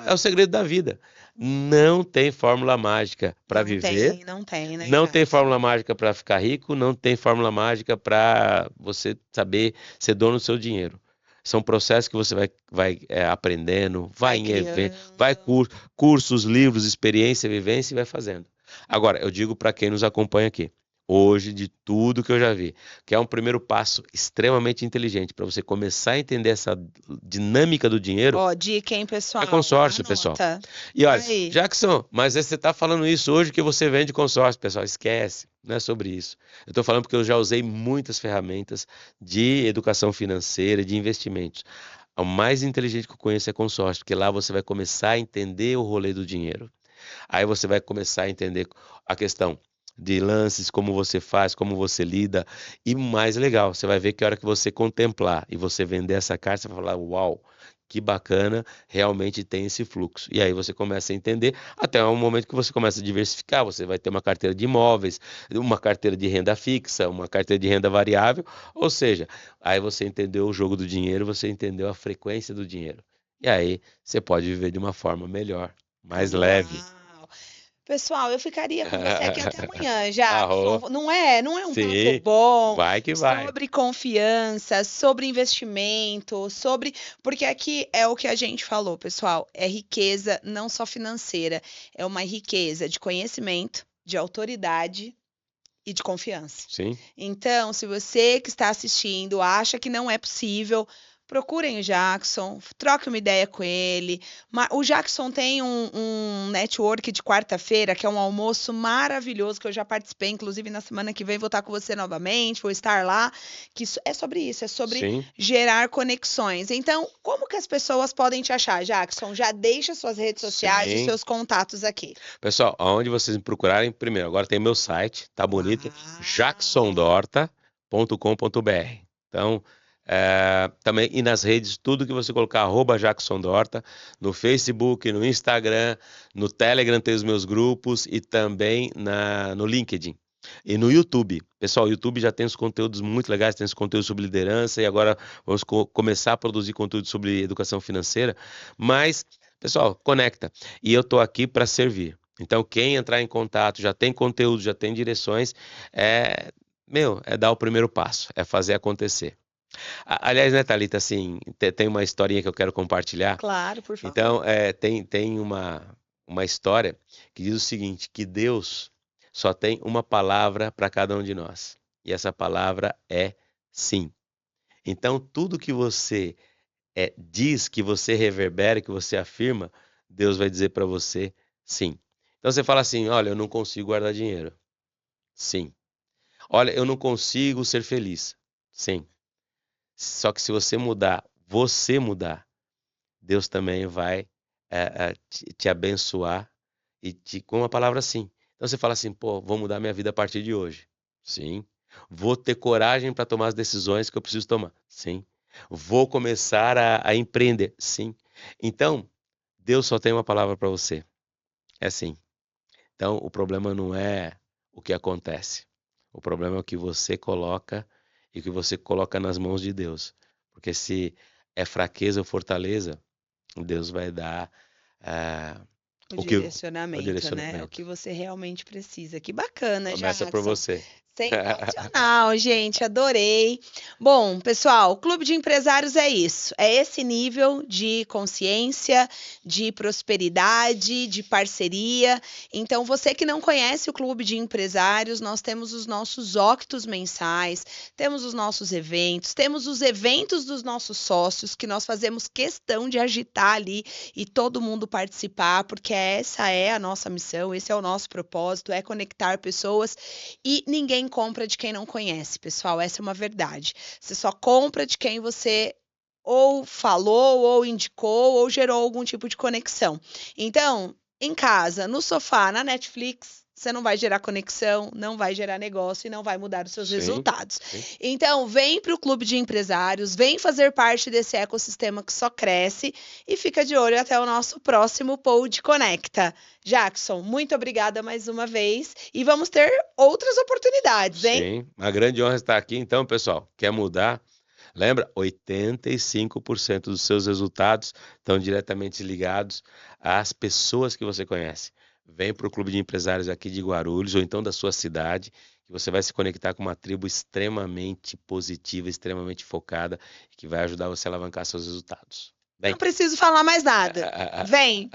é o segredo da vida. Não tem fórmula mágica para viver, Não tem, né, não tem Jackson? fórmula mágica para ficar rico, não tem fórmula mágica para você saber ser dono do seu dinheiro. São processos que você vai aprendendo, vai Vai em evento, vai criando. cursos, livros, experiência, vivência e vai fazendo. Agora, eu digo para quem nos acompanha aqui, hoje, de tudo que eu já vi, que é um primeiro passo extremamente inteligente para você começar a entender essa dinâmica do dinheiro, Ó, dica, hein, é pessoal? consórcio, pessoal. Anota. E olha, Aí. Jackson, mas você está falando isso hoje que você vende consórcio, pessoal. Esquece, não é sobre isso. Eu estou falando porque eu já usei muitas ferramentas de educação financeira, de investimentos. O mais inteligente que eu conheço é consórcio, porque lá você vai começar a entender o rolê do dinheiro. Aí você vai começar a entender a questão de lances, como você faz, como você lida. E mais legal, você vai ver que a hora que você contemplar e você vender essa carta, você vai falar, uau, que bacana, realmente tem esse fluxo. E aí você começa a entender, até o momento que você começa a diversificar, você vai ter uma carteira de imóveis, uma carteira de renda fixa, uma carteira de renda variável, ou seja, aí você entendeu o jogo do dinheiro, você entendeu a frequência do dinheiro. E aí você pode viver de uma forma melhor, mais leve. Uau! Pessoal, eu ficaria com você aqui até amanhã, Jackson. Arro, Não é? Não é um papo sim, bom vai que vai. sobre confiança, sobre investimento, sobre. Porque aqui é o que a gente falou, pessoal. É riqueza não só financeira, é uma riqueza de conhecimento, de autoridade E de confiança. Sim. Então, se você que está assistindo acha que não é possível, procurem o Jackson, troque uma ideia com ele. O Jackson tem um network de quarta-feira, que é um almoço maravilhoso, que eu já participei, inclusive na semana que vem vou estar com você novamente, vou estar lá, que é sobre isso, é sobre Sim. gerar conexões. Então, como que as pessoas podem te achar, Jackson? Já deixa suas redes sociais e Sim. seus contatos aqui. Pessoal, aonde vocês me procurarem, primeiro, agora tem meu site, tá bonito, Uau! jacksondorta.com.br. Então, também, e nas redes, tudo que você colocar, @jacksondorta, no Facebook, no Instagram, no Telegram tem os meus grupos e também no LinkedIn. E no YouTube. Pessoal, o YouTube já tem os conteúdos muito legais, tem os conteúdos sobre liderança e agora vamos começar a produzir conteúdo sobre educação financeira. Mas, pessoal, conecta. E eu estou aqui para servir. Então, quem entrar em contato, já tem conteúdo, já tem direções, é dar o primeiro passo, é fazer acontecer. Aliás, né, Thalita, assim, tem uma historinha que eu quero compartilhar. Claro, por favor. Então, tem uma história que diz o seguinte, que Deus só tem uma palavra para cada um de nós. E essa palavra é sim. Então, tudo que você diz, que você reverbera, que você afirma, Deus vai dizer para você sim. Então, você fala assim, olha, eu não consigo guardar dinheiro. Sim. Olha, eu não consigo ser feliz. Sim. Só que se você mudar, Deus também vai te abençoar e com uma palavra sim. Então você fala assim, pô, vou mudar minha vida a partir de hoje. Sim. Vou ter coragem para tomar as decisões que eu preciso tomar. Sim. Vou começar a empreender. Sim. Então, Deus só tem uma palavra para você. É sim. Então, o problema não é o que acontece. O problema é o que você coloca e o que você coloca nas mãos de Deus. Porque se é fraqueza ou fortaleza, Deus vai dar O o direcionamento, né? O direcionamento. que você realmente precisa. Que bacana, Começa por Jackson. você. Sensacional, gente, adorei. Bom, pessoal, o Clube de Empresários é isso. É esse nível de consciência, de prosperidade, de parceria. Então, você que não conhece o Clube de Empresários, nós temos os nossos octos mensais, temos os nossos eventos, temos os eventos dos nossos sócios, que nós fazemos questão de agitar ali e todo mundo participar, porque essa é a nossa missão, esse é o nosso propósito, é conectar pessoas e ninguém compra de quem não conhece, pessoal. Essa é uma verdade. Você só compra de quem você ou falou, ou indicou, ou gerou algum tipo de conexão. Então, em casa, no sofá, na Netflix, você não vai gerar conexão, não vai gerar negócio e não vai mudar os seus resultados. Sim. Então, vem para o Clube de Empresários, vem fazer parte desse ecossistema que só cresce e fica de olho até o nosso próximo Pod Conecta. Jackson, muito obrigada mais uma vez e vamos ter outras oportunidades, hein? Sim, uma grande honra estar aqui. Então, pessoal, quer mudar? Lembra? 85% dos seus resultados estão diretamente ligados às pessoas que você conhece. Vem para o Clube de Empresários aqui de Guarulhos ou então da sua cidade, que você vai se conectar com uma tribo extremamente positiva, extremamente focada, que vai ajudar você a alavancar seus resultados. Vem. Não preciso falar mais nada. Vem!